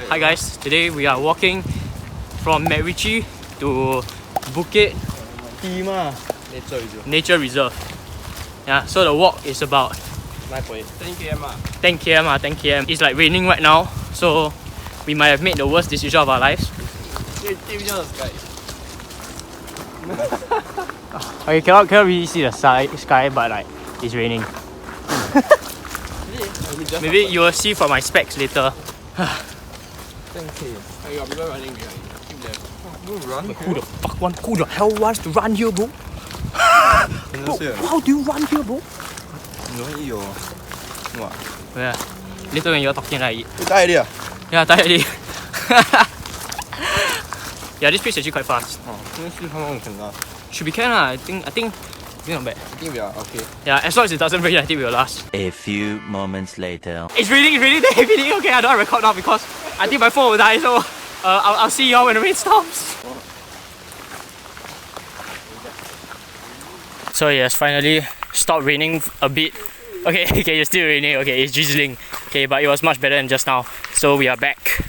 Hi guys, today we are walking from MacRitchie to Bukit Timah Nature Reserve. Yeah, so the walk is about 9.8. 10 km. 10 km. It's like raining right now, so we might have made the worst decision of our lives. Okay, cannot really see the sky, but like it's raining. Maybe you will see from my specs later. 10k. I got people running behind. Keep them. Who the hell wants to run here, bro? Bro, how do you run here, bro? Yeah. Later when you're talking, I eat. You tired already? Yeah, tired already. Yeah, this pace is actually quite fast. Let's see how long we can last. Should be can lah. I think not bad. I think we are okay. Yeah, as long as it doesn't rain, I think we will last. A few moments later. It's raining heavily. Okay, I don't want to record now because I think my phone will die. So I'll see y'all when the rain stops. So yes, finally stopped raining a bit. Okay, it's still raining. Okay, it's drizzling. Okay, but it was much better than just now. So we are back.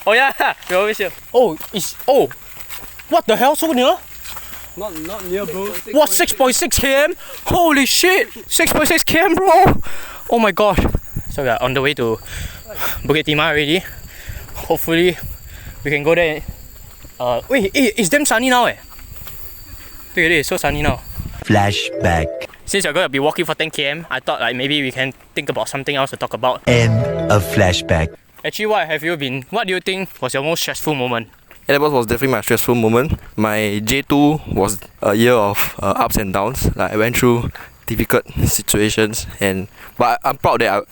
Oh yeah, we're always here. Oh, what the hell? So near? Not near, bro. What, 6.6 km? Holy shit! 6.6 km, bro! Oh my god. So we are on the way to Bukit Timah already. Hopefully we can go there. Wait, it's damn sunny now eh. Look at it, it's so sunny now. Flashback. Since we're going to be walking for 10 km, I thought like maybe we can think about something else to talk about. End of flashback. Actually, what do you think was your most stressful moment? A-levels was definitely my stressful moment. My J2 was a year of ups and downs. Like I went through difficult situations, but I'm proud that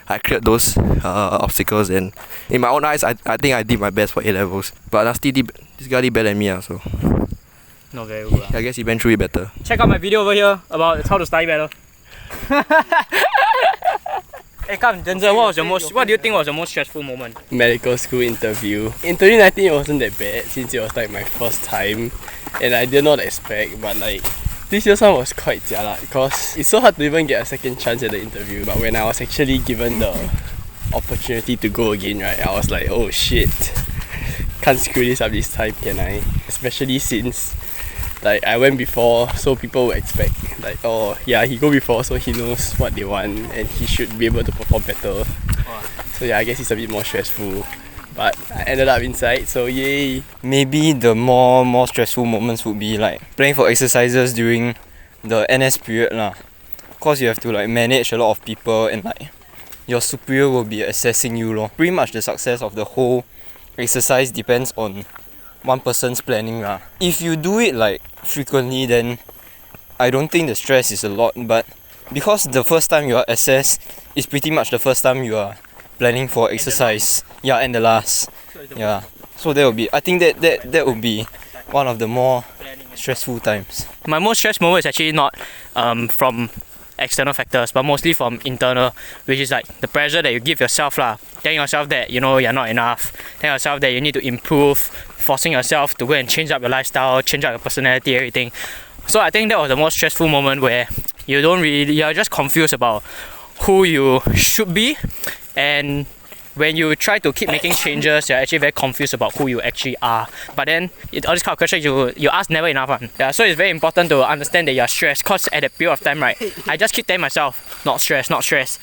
I cleared those obstacles, and in my own eyes, I think I did my best for A-levels. But this guy did better than me, so Not very well. I guess he went through it better. Check out my video over here about how to study better. Hey, come, Denzel, what do you think was the most stressful moment? Medical school interview. In 2019 it wasn't that bad since it was like my first time and I did not expect, but like this year's one was quite jialat because it's so hard to even get a second chance at the interview. But when I was actually given the opportunity to go again, right, I was like, oh shit, can't screw this up this time, can I? Especially since like I went before, so people would expect like, oh yeah, he go before, so he knows what they want and he should be able to perform better. So yeah, I guess it's a bit more stressful, but I ended up inside, so yay. Maybe the more stressful moments would be like planning for exercises during the NS period lah. Cause you have to like manage a lot of people and like your superior will be assessing you lor. Pretty much the success of the whole exercise depends on one person's planning lah. If you do it like frequently, then I don't think the stress is a lot, but because the first time you are assessed is pretty much the first time you are planning for exercise. Yeah, and the last. Yeah. So I think that would be one of the more stressful times. My most stressed moment is actually not from external factors, but mostly from internal, which is like the pressure that you give yourself lah. Telling yourself that you're not enough, telling yourself that you need to improve, forcing yourself to go and change up your lifestyle, change up your personality, everything. So I think that was the most stressful moment where you're just confused about who you should be, and when you try to keep making changes, you're actually very confused about who you actually are. But then, all these kind of questions, you ask never enough one. Yeah, so it's very important to understand that you're stressed, because at that period of time, right, I just keep telling myself, not stress.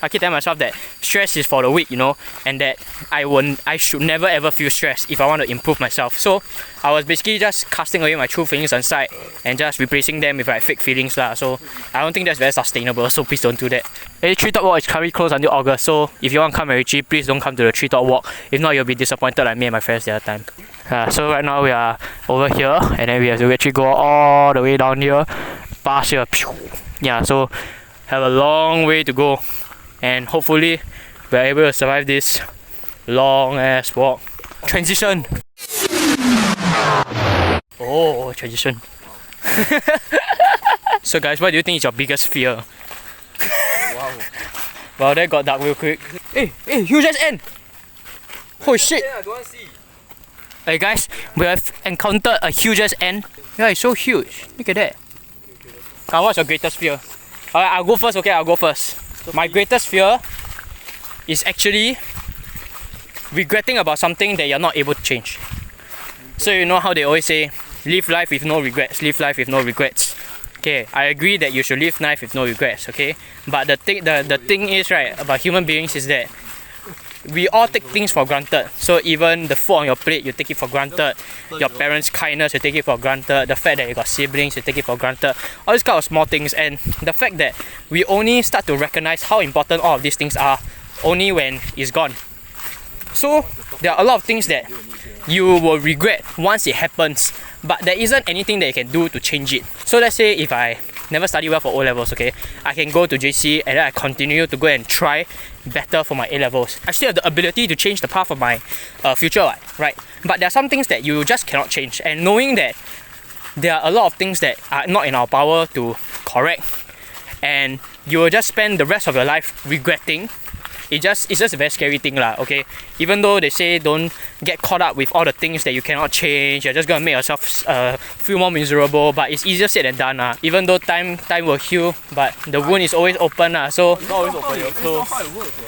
I keep telling myself that stress is for the weak, and that I should never ever feel stressed if I want to improve myself. So I was basically just casting away my true feelings on side and just replacing them with like fake feelings lah. So I don't think that's very sustainable, so please don't do that. Hey, Treetop Walk is currently closed until August, so if you want to come MacRitchie, please don't come to the Treetop Walk. If not, you'll be disappointed like me and my friends the other time. So right now we are over here, and then we have to actually go all the way down here, past here. Yeah, so have a long way to go, and hopefully we're able to survive this long ass walk. Transition. Oh, transition. So guys, what do you think is your biggest fear? Wow, that got dark real quick. Hey, huge ass ant! Holy shit! Hey guys, we have encountered a huge ass ant. Yeah, it's so huge. Look at that. What's your greatest fear? Alright, I'll go first, okay? My greatest fear is actually regretting about something that you're not able to change. So you know how they always say, live life with no regrets, live life with no regrets. Okay, I agree that you should live life with no regrets, okay? But the thing is, right, about human beings is that we all take things for granted. So even the food on your plate, you take it for granted. Your parents' kindness, you take it for granted. The fact that you got siblings, you take it for granted. All these kind of small things, and the fact that we only start to recognize how important all of these things are only when it's gone. So there are a lot of things that you will regret once it happens, but there isn't anything that you can do to change it. So let's say if I never study well for O-levels, okay, I can go to JC and then I continue to go and try better for my A-levels. I still have the ability to change the path of my future, right? But there are some things that you just cannot change, and knowing that there are a lot of things that are not in our power to correct, and you will just spend the rest of your life regretting. It's just a very scary thing lah, okay? Even though they say don't get caught up with all the things that you cannot change, you're just gonna make yourself feel more miserable, but it's easier said than done lah. Even though time will heal, but the wound is always open lah, so It's not always open, you're closed.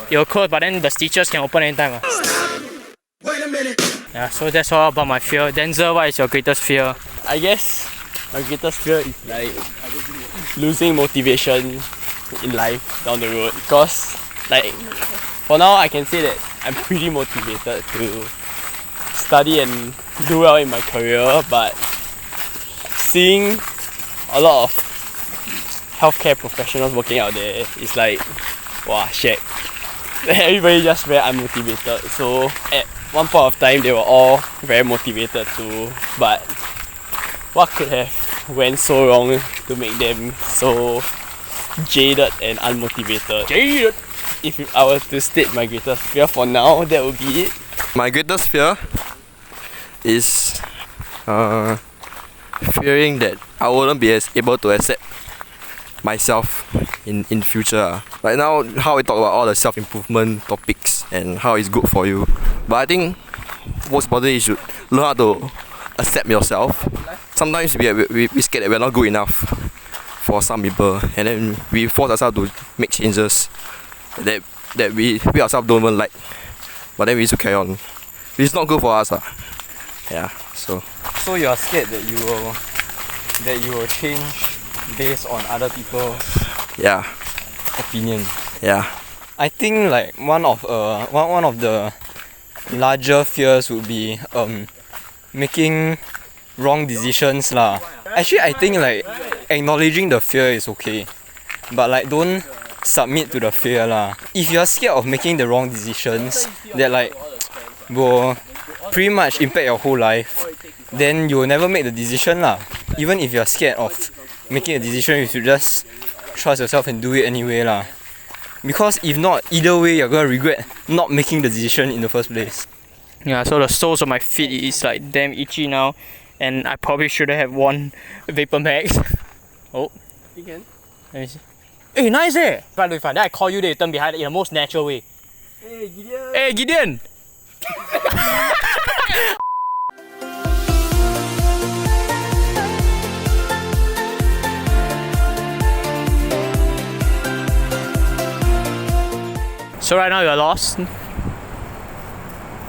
you're closed, but then the stitches can open anytime lah. Yeah, so that's all about my fear. Denzel, what is your greatest fear? I guess my greatest fear is like losing motivation in life down the road, because like for now I can say that I'm pretty motivated to study and do well in my career, but seeing a lot of healthcare professionals working out there is like, wow, shit. Everybody just very unmotivated. So at one point of time they were all very motivated too, but what could have went so wrong to make them so jaded and unmotivated? Jaded! If I were to state my greatest fear for now, that would be it. My greatest fear is fearing that I wouldn't be able to accept myself in future. Right now, how we talk about all the self-improvement topics and how it's good for you, but I think most importantly you should learn how to accept yourself. Sometimes we scared that we're not good enough for some people, and then we force ourselves to make changes that we ourselves don't even like, but then we still carry on. It's not good for us. Yeah, so So you are scared that you will change based on other people's yeah, opinion. yeah. I think like one of the larger fears would be making wrong decisions lah. Actually, I think like acknowledging the fear is okay, but like don't submit to the fear lah. If you are scared of making the wrong decisions that like will pretty much impact your whole life, then you will never make the decision lah. Even if you are scared of making a decision, you should just trust yourself and do it anyway lah. Because if not, either way you're gonna regret not making the decision in the first place. Yeah, so the soles of my feet is like damn itchy now, and I probably shouldn't have worn Vapor Max. Oh, You can. let me see. Hey, nice eh! Fine, then I call you, then you turn behind in the most natural way. Hey, Gideon! Hey, Gideon! So right now you're lost.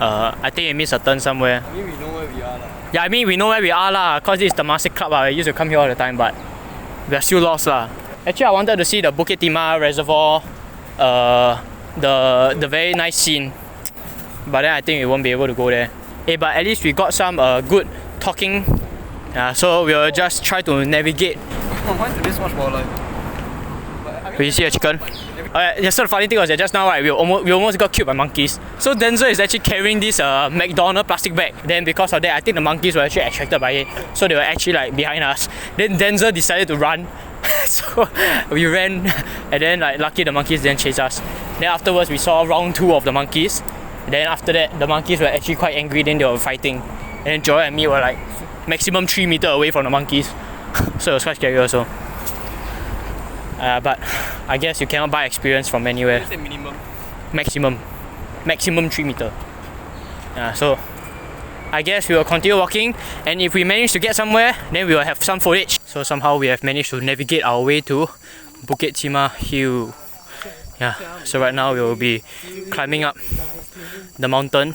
I think you missed a turn somewhere. I mean, we know where we are lah. Yeah, I mean we know where we are lah, cause this is the Temasek Club lah. We used to come here all the time, but we are still lost lah. Actually, I wanted to see the Bukit Timah Reservoir, the very nice scene, but then I think we won't be able to go there. Hey, but at least we got some good talking. So we'll just try to navigate. Why is this much more like? Will you see a chicken? Yeah, so the funny thing was that just now, right, we almost got killed by monkeys. So Denzel is actually carrying this McDonald's plastic bag. Then because of that, I think the monkeys were actually attracted by it. So they were actually like behind us. Then Denzel decided to run. So we ran, and then like lucky the monkeys didn't chase us. Then afterwards we saw round 2 of the monkeys. Then after that the monkeys were actually quite angry. Then they were fighting. And then Joel and me were like maximum 3 meters away from the monkeys. So it was quite scary also. But I guess you cannot buy experience from anywhere. What's the minimum? Maximum 3 meters. So I guess we will continue walking, and if we manage to get somewhere, then we will have some footage. So somehow we have managed to navigate our way to Bukit Timah Hill. Yeah, so right now we will be climbing up the mountain.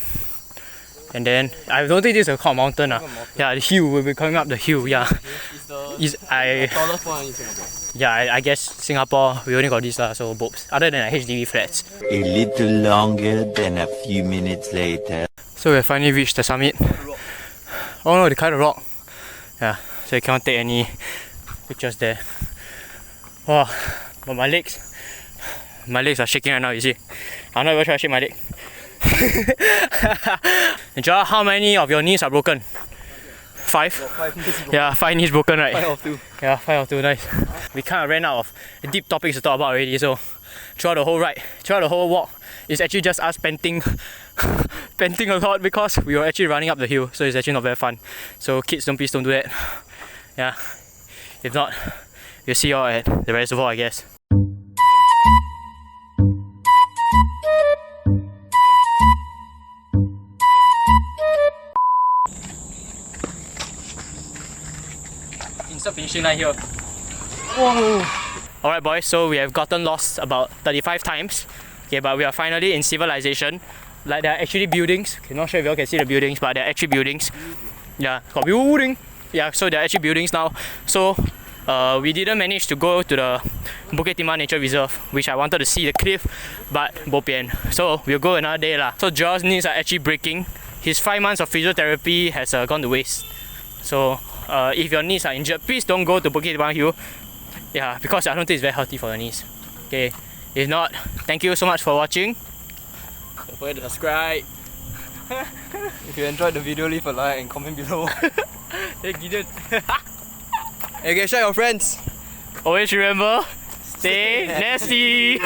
And then I don't think this is called mountain. Yeah, the hill. We'll be coming up the hill. Yeah. It's the tallest one in Singapore. Yeah, I guess Singapore we only got this so bobs. Other than HDB flats. A little longer than a few minutes later. So we have finally reached the summit. Oh no, they cut a rock. Yeah, so you cannot take any pictures there. Oh, but my legs are shaking right now, you see. I'm not even trying to shake my leg. Joel, how many of your knees are broken? 5? Yeah, 5 knees broken, right? 5 of 2. Yeah, 5 or 2, nice. We kind of ran out of deep topics to talk about already, so throughout the whole walk, it's actually just us panting a lot because we were actually running up the hill, so it's actually not very fun. So kids, please don't do that. Yeah, if not, we'll see you all at the reservoir, I guess. Insert finishing line here. Whoa! Alright boys, so we have gotten lost about 35 times. Okay, but we are finally in civilization. Like there are actually buildings. Okay, not sure if you all can see the buildings, but there are actually buildings. Yeah, got building. Yeah, so there are actually buildings now. So we didn't manage to go to the Bukit Timah Nature Reserve, which I wanted to see the cliff, but bo pian. So we'll go another day lah. So Joel's knees are actually breaking. His 5 months of physiotherapy has gone to waste. So if your knees are injured, please don't go to Bukit Timah Hill. Yeah, because I don't think it's very healthy for your knees. Okay, if not, thank you so much for watching. Don't forget to subscribe. If you enjoyed the video, leave a like and comment below. Hey Gideon. You can share your friends. Always remember, stay nasty.